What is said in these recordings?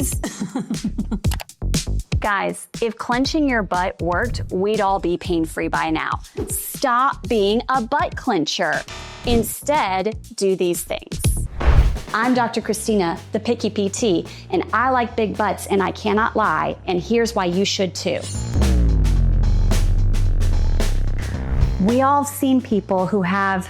Peace. Guys, if clenching your butt worked, we'd all be pain-free by now. Stop being a butt clencher. Instead, do these things. I'm Dr. Christina, the Picky PT, and I like big butts and I cannot lie, and here's why you should too. We all have seen people who have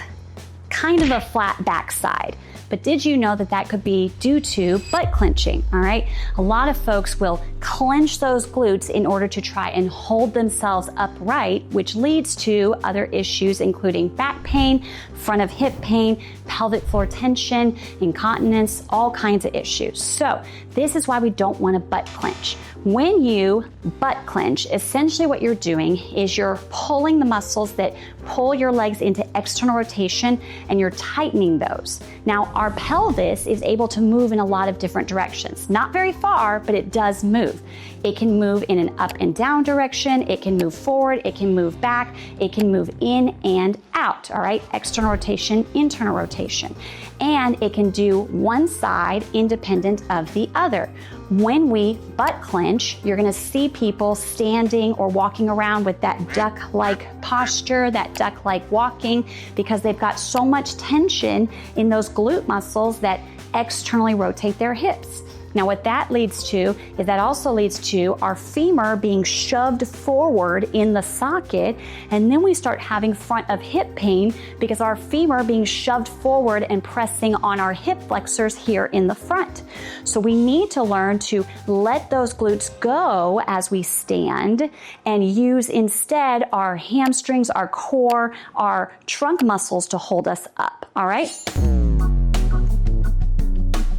kind of a flat backside. But did you know that that could be due to butt clenching, all right? A lot of folks will clench those glutes in order to try and hold themselves upright, which leads to other issues, including back pain, front of hip pain, pelvic floor tension, incontinence, all kinds of issues. So this is why we don't want to butt clench. When you butt clench, essentially what you're doing is you're pulling the muscles that pull your legs into external rotation and you're tightening those. Now, our pelvis is able to move in a lot of different directions. Not very far, but it does move. It can move in an up and down direction. It can move forward. It can move back. It can move in and out, all right? External rotation, internal rotation. And it can do one side independent of the other. When we butt clench, you're gonna see people standing or walking around with that duck-like posture, that duck-like walking, because they've got so much tension in those glute muscles that externally rotate their hips. Now what that leads to is that also leads to our femur being shoved forward in the socket, and then we start having front of hip pain because our femur being shoved forward and pressing on our hip flexors here in the front. So we need to learn to let those glutes go as we stand and use instead our hamstrings, our core, our trunk muscles to hold us up, all right?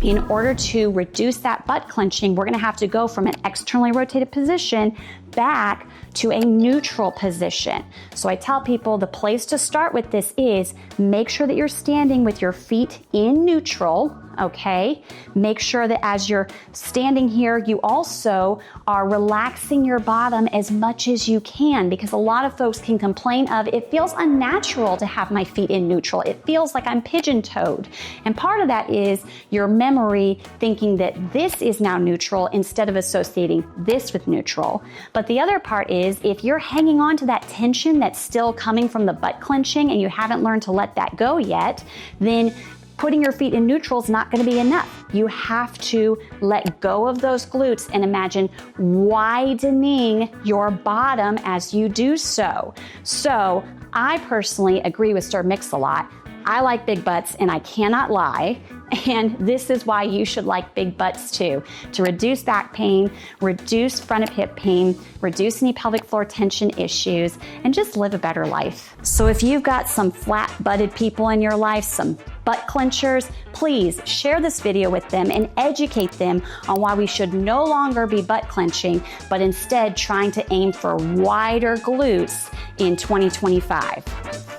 In order to reduce that butt clenching, we're gonna have to go from an externally rotated position back to a neutral position. So I tell people the place to start with this is make sure that you're standing with your feet in neutral, okay? Make sure that as you're standing here, you also are relaxing your bottom as much as you can, because a lot of folks can complain of, it feels unnatural to have my feet in neutral. It feels like I'm pigeon-toed. And part of that is your memory thinking that this is now neutral instead of associating this with neutral. But the other part is if you're hanging on to that tension that's still coming from the butt clenching and you haven't learned to let that go yet, then putting your feet in neutral is not going to be enough. You have to let go of those glutes and imagine widening your bottom as you do so. So I personally agree with Sir Mix-a-Lot. I like big butts and I cannot lie. And this is why you should like big butts too, to reduce back pain, reduce front of hip pain, reduce any pelvic floor tension issues, and just live a better life. So if you've got some flat-butted people in your life, some butt clenchers, please share this video with them and educate them on why we should no longer be butt clenching, but instead trying to aim for wider glutes in 2025.